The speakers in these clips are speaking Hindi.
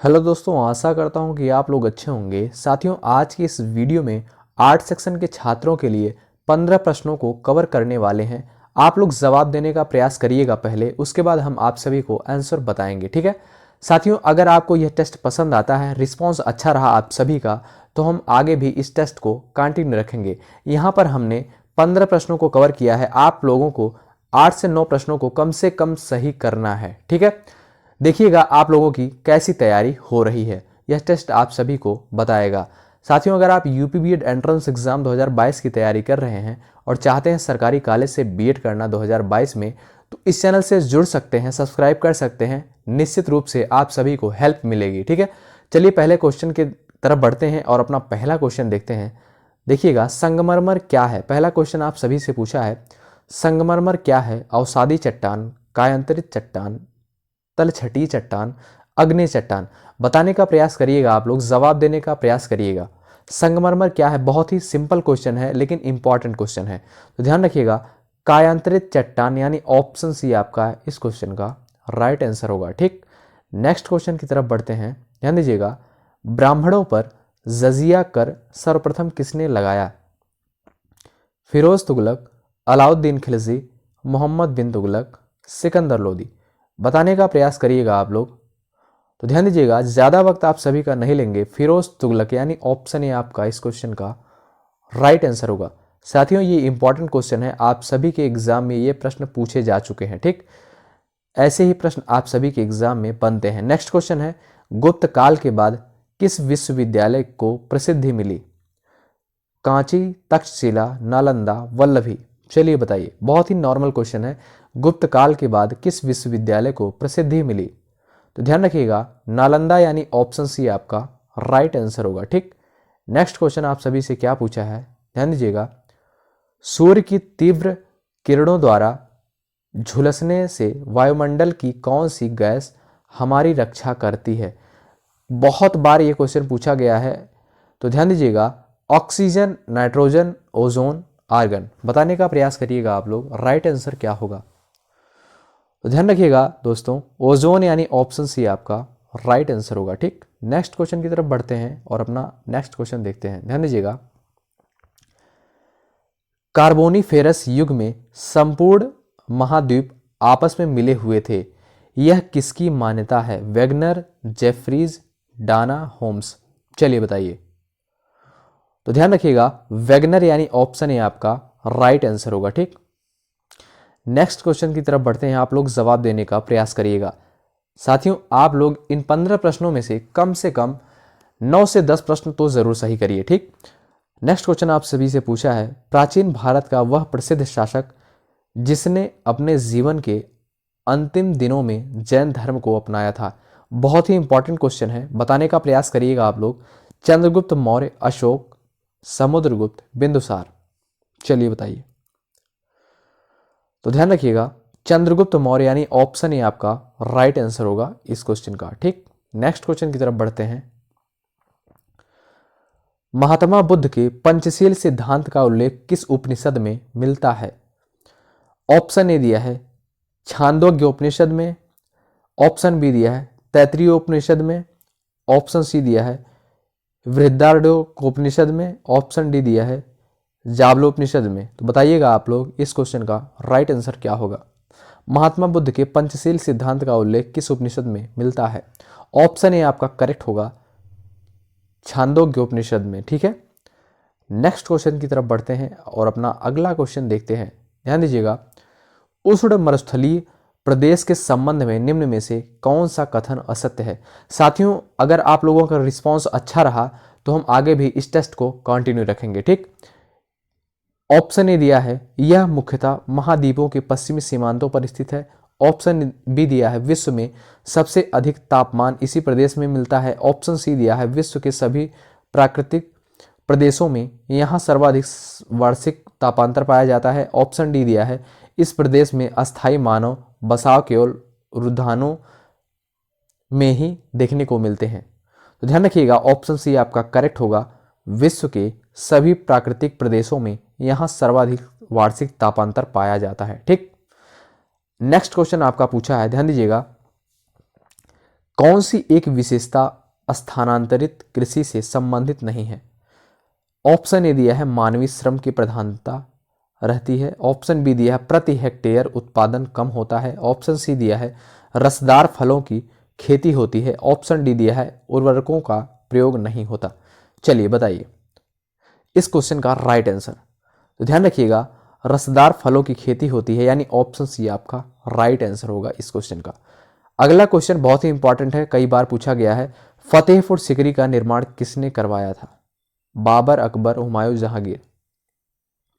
हेलो दोस्तों, आशा करता हूं कि आप लोग अच्छे होंगे। साथियों, आज की इस वीडियो में आर्ट सेक्शन के छात्रों के लिए 15 प्रश्नों को कवर करने वाले हैं। आप लोग जवाब देने का प्रयास करिएगा पहले, उसके बाद हम आप सभी को आंसर बताएंगे। ठीक है साथियों, अगर आपको यह टेस्ट पसंद आता है, रिस्पॉन्स अच्छा रहा आप सभी का, तो हम आगे भी इस टेस्ट को कंटिन्यू रखेंगे। यहाँ पर हमने 15 प्रश्नों को कवर किया है। आप लोगों को 8 से 9 प्रश्नों को कम से कम सही करना है। ठीक है, देखिएगा आप लोगों की कैसी तैयारी हो रही है, यह टेस्ट आप सभी को बताएगा। साथियों, अगर आप यूपी बीएड एंट्रेंस एग्जाम 2022 की तैयारी कर रहे हैं और चाहते हैं सरकारी कॉलेज से बीएड करना 2022 में, तो इस चैनल से जुड़ सकते हैं, सब्सक्राइब कर सकते हैं। निश्चित रूप से आप सभी को हेल्प मिलेगी। ठीक है, चलिए पहले क्वेश्चन की तरफ बढ़ते हैं और अपना पहला क्वेश्चन देखते हैं। देखिएगा, संगमरमर क्या है? पहला क्वेश्चन आप सभी से पूछा है, संगमरमर क्या है? अवसादी चट्टान, कायांतरित चट्टान, तलछटी चट्टान, अग्नि चट्टान। बताने का प्रयास करिएगा, आप लोग जवाब देने का प्रयास करिएगा। संगमरमर क्या है? बहुत ही सिंपल क्वेश्चन है लेकिन इंपॉर्टेंट क्वेश्चन है, तो ध्यान रखिएगा। कायांतरित चट्टान यानी ऑप्शन सी आपका इस क्वेश्चन का राइट आंसर होगा। ठीक, नेक्स्ट क्वेश्चन की तरफ बढ़ते हैं। ध्यान दीजिएगा, ब्राह्मणों पर जजिया कर सर्वप्रथम किसने लगाया? फिरोज तुगलक, अलाउद्दीन खिलजी, मोहम्मद बिन तुगलक, सिकंदर लोदी। बताने का प्रयास करिएगा आप लोग। तो ध्यान दीजिएगा, ज़्यादा वक्त आप सभी का नहीं लेंगे। फिरोज तुगलक यानी ऑप्शन ए आपका इस क्वेश्चन का राइट आंसर होगा। साथियों, ये इंपॉर्टेंट क्वेश्चन है, आप सभी के एग्जाम में ये प्रश्न पूछे जा चुके हैं। ठीक, ऐसे ही प्रश्न आप सभी के एग्जाम में बनते हैं। नेक्स्ट क्वेश्चन है, गुप्त काल के बाद किस विश्वविद्यालय को प्रसिद्धि मिली? कांची, तक्षशिला, नालंदा, वल्लभी। चलिए बताइए, बहुत ही नॉर्मल क्वेश्चन है। गुप्त काल के बाद किस विश्वविद्यालय को प्रसिद्धि मिली? तो ध्यान रखिएगा, नालंदा यानी ऑप्शन सी आपका राइट आंसर होगा। ठीक, नेक्स्ट क्वेश्चन आप सभी से क्या पूछा है? ध्यान दीजिएगा, सूर्य की तीव्र किरणों द्वारा झुलसने से वायुमंडल की कौन सी गैस हमारी रक्षा करती है? बहुत बार ये क्वेश्चन पूछा गया है, तो ध्यान दीजिएगा, ऑक्सीजन, नाइट्रोजन, ओजोन, आर्गन। बताने का प्रयास करिएगा आप लोग, राइट आंसर क्या होगा? तो ध्यान रखिएगा दोस्तों, ओजोन यानी ऑप्शन सी आपका राइट आंसर होगा। ठीक, नेक्स्ट क्वेश्चन की तरफ बढ़ते हैं और अपना नेक्स्ट क्वेश्चन देखते हैं। ध्यान दीजिएगा, कार्बोनिफेरस युग में संपूर्ण महाद्वीप आपस में मिले हुए थे, यह किसकी मान्यता है? Wegener, Jeffreys, Dana, Holmes. चलिए बताइए। तो ध्यान रखिएगा, वेगनर यानी ऑप्शन ए आपका राइट आंसर होगा। ठीक, नेक्स्ट क्वेश्चन की तरफ बढ़ते हैं, आप लोग जवाब देने का प्रयास करिएगा। साथियों, आप लोग इन 15 प्रश्नों में से कम 9 से 10 प्रश्न तो जरूर सही करिए। ठीक, नेक्स्ट क्वेश्चन आप सभी से पूछा है, प्राचीन भारत का वह प्रसिद्ध शासक जिसने अपने जीवन के अंतिम दिनों में जैन धर्म को अपनाया था? बहुत ही इंपॉर्टेंट क्वेश्चन है, बताने का प्रयास करिएगा आप लोग। चंद्रगुप्त मौर्य, अशोक, समुद्रगुप्त, बिंदुसार। चलिए बताइए। तो ध्यान रखिएगा, चंद्रगुप्त मौर्य यानी ऑप्शन ए आपका राइट आंसर होगा इस क्वेश्चन का। ठीक, नेक्स्ट क्वेश्चन की तरफ बढ़ते हैं। महात्मा बुद्ध के पंचशील सिद्धांत का उल्लेख किस उपनिषद में मिलता है? ऑप्शन ए दिया है छांदोग्य उपनिषद में, ऑप्शन बी दिया है तैत्तिरीय उपनिषद में, ऑप्शन सी दिया है बृहदारण्यकोपनिषद में, ऑप्शन डी दिया है जाबलोपनिषद में। तो बताइएगा आप लोग, इस क्वेश्चन का राइट आंसर क्या होगा? महात्मा बुद्ध के पंचशील सिद्धांत का उल्लेख किस उपनिषद में मिलता है? ऑप्शन ए आपका करेक्ट होगा, छांदोग्य उपनिषद में। ठीक है, नेक्स्ट क्वेश्चन की तरफ बढ़ते हैं और अपना अगला क्वेश्चन देखते हैं। ध्यान दीजिएगा, उष्ण मरुस्थलीय प्रदेश के संबंध में निम्न में से कौन सा कथन असत्य है? साथियों, अगर आप लोगों का रिस्पांस अच्छा रहा तो हम आगे भी इस टेस्ट को कंटिन्यू रखेंगे। ठीक, ऑप्शन ए दिया है यह मुख्यतः महाद्वीपों के पश्चिमी सीमांतों पर स्थित है, ऑप्शन बी दिया है विश्व में सबसे अधिक तापमान इसी प्रदेश में मिलता है, ऑप्शन सी दिया है विश्व के सभी प्राकृतिक प्रदेशों में यहाँ सर्वाधिक वार्षिक तापांतर पाया जाता है, ऑप्शन डी दिया है इस प्रदेश में अस्थायी मानव बसाव केवल रुद्धानों में ही देखने को मिलते हैं। तो ध्यान रखिएगा, ऑप्शन सी आपका करेक्ट होगा, विश्व के सभी प्राकृतिक प्रदेशों में यहाँ सर्वाधिक वार्षिक तापांतर पाया जाता है। ठीक, नेक्स्ट क्वेश्चन आपका पूछा है, ध्यान दीजिएगा, कौन सी एक विशेषता स्थानांतरित कृषि से संबंधित नहीं है? ऑप्शन ए दिया है मानवीय श्रम की प्रधानता रहती है। ऑप्शन बी दिया है प्रति हेक्टेयर उत्पादन कम होता है। ऑप्शन सी दिया है रसदार फलों की खेती होती है। ऑप्शन डी दिया है उर्वरकों का प्रयोग नहीं होता। चलिए बताइए इस क्वेश्चन का राइट आंसर। तो ध्यान रखिएगा, रसदार फलों की खेती होती है, यानी ऑप्शन सी आपका राइट आंसर होगा इस क्वेश्चन का। अगला क्वेश्चन बहुत ही इंपॉर्टेंट है, कई बार पूछा गया है। फतेहपुर सिकरी का निर्माण किसने करवाया था? बाबर, अकबर, हुमायूं, जहांगीर।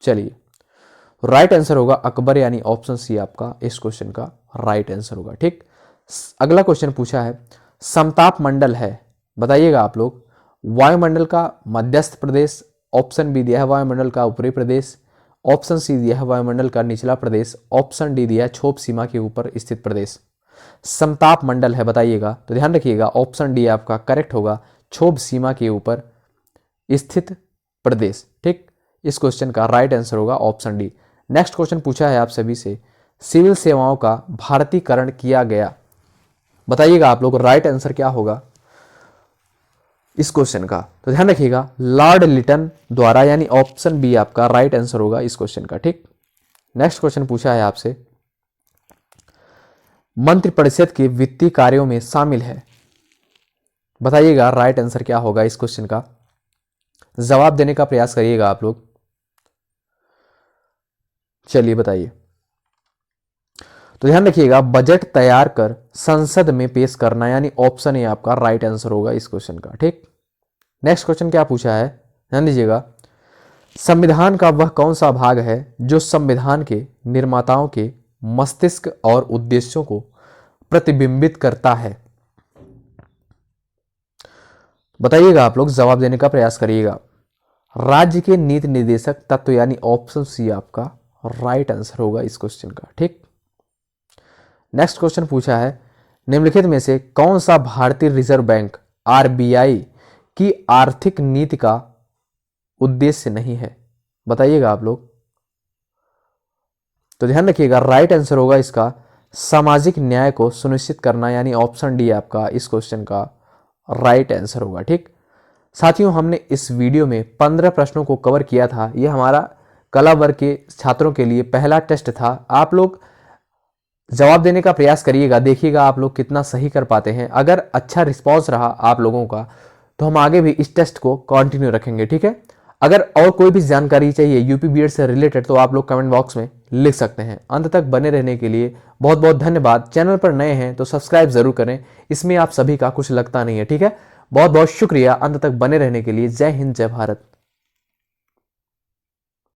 चलिए राइट आंसर होगा अकबर, यानी ऑप्शन सी आपका इस क्वेश्चन का राइट आंसर होगा। ठीक, अगला क्वेश्चन पूछा है समताप मंडल है, बताइएगा आप लोग, वायुमंडल का मध्यस्थ प्रदेश। ऑप्शन बी दिया है वायुमंडल का ऊपरी प्रदेश। ऑप्शन सी दिया है वायुमंडल का निचला प्रदेश। ऑप्शन डी दिया है क्षोभ सीमा के ऊपर स्थित प्रदेश। समताप मंडल है, बताइएगा। तो ध्यान रखिएगा ऑप्शन डी आपका करेक्ट होगा, क्षोभ सीमा के ऊपर स्थित प्रदेश। ठीक, इस क्वेश्चन का राइट आंसर होगा ऑप्शन डी। नेक्स्ट क्वेश्चन पूछा है आप सभी से, सिविल सेवाओं का भारतीकरण किया गया, बताइएगा आप लोग राइट आंसर क्या होगा इस क्वेश्चन का। तो ध्यान रखिएगा लॉर्ड लिटन द्वारा, यानी ऑप्शन बी आपका राइट आंसर होगा इस क्वेश्चन का। ठीक, नेक्स्ट क्वेश्चन पूछा है आपसे, मंत्रिपरिषद के वित्तीय कार्यों में शामिल है, बताइएगा राइट आंसर क्या होगा इस क्वेश्चन का। जवाब देने का प्रयास करिएगा आप लोग। चलिए बताइए। तो ध्यान रखिएगा बजट तैयार कर संसद में पेश करना, यानी ऑप्शन ए आपका राइट आंसर होगा इस क्वेश्चन का। ठीक, नेक्स्ट क्वेश्चन क्या पूछा है, ध्यान दीजिएगा, संविधान का वह कौन सा भाग है जो संविधान के निर्माताओं के मस्तिष्क और उद्देश्यों को प्रतिबिंबित करता है? बताइएगा आप लोग, जवाब देने का प्रयास करिएगा। राज्य के नीति निर्देशक तत्व, यानी ऑप्शन सी आपका राइट आंसर होगा इस क्वेश्चन का। ठीक, नेक्स्ट क्वेश्चन पूछा है, निम्नलिखित में से कौन सा भारतीय रिजर्व बैंक आरबीआई की आर्थिक नीति का उद्देश्य नहीं है, बताइएगा आप लोग। तो ध्यान रखिएगा राइट आंसर होगा इसका सामाजिक न्याय को सुनिश्चित करना, यानी ऑप्शन डी आपका इस क्वेश्चन का राइट आंसर होगा। ठीक, साथियों हमने इस वीडियो में 15 प्रश्नों को कवर किया था। यह हमारा कला वर्ग के छात्रों के लिए पहला टेस्ट था। आप लोग जवाब देने का प्रयास करिएगा, देखिएगा आप लोग कितना सही कर पाते हैं। अगर अच्छा रिस्पांस रहा आप लोगों का तो हम आगे भी इस टेस्ट को कंटिन्यू रखेंगे। ठीक है, अगर और कोई भी जानकारी चाहिए यूपी बीएड से रिलेटेड तो आप लोग कमेंट बॉक्स में लिख सकते हैं। अंत तक बने रहने के लिए बहुत बहुत धन्यवाद। चैनल पर नए हैं तो सब्सक्राइब जरूर करें, इसमें आप सभी का कुछ लगता नहीं है। ठीक है, बहुत बहुत शुक्रिया अंत तक बने रहने के लिए। जय हिंद, जय भारत।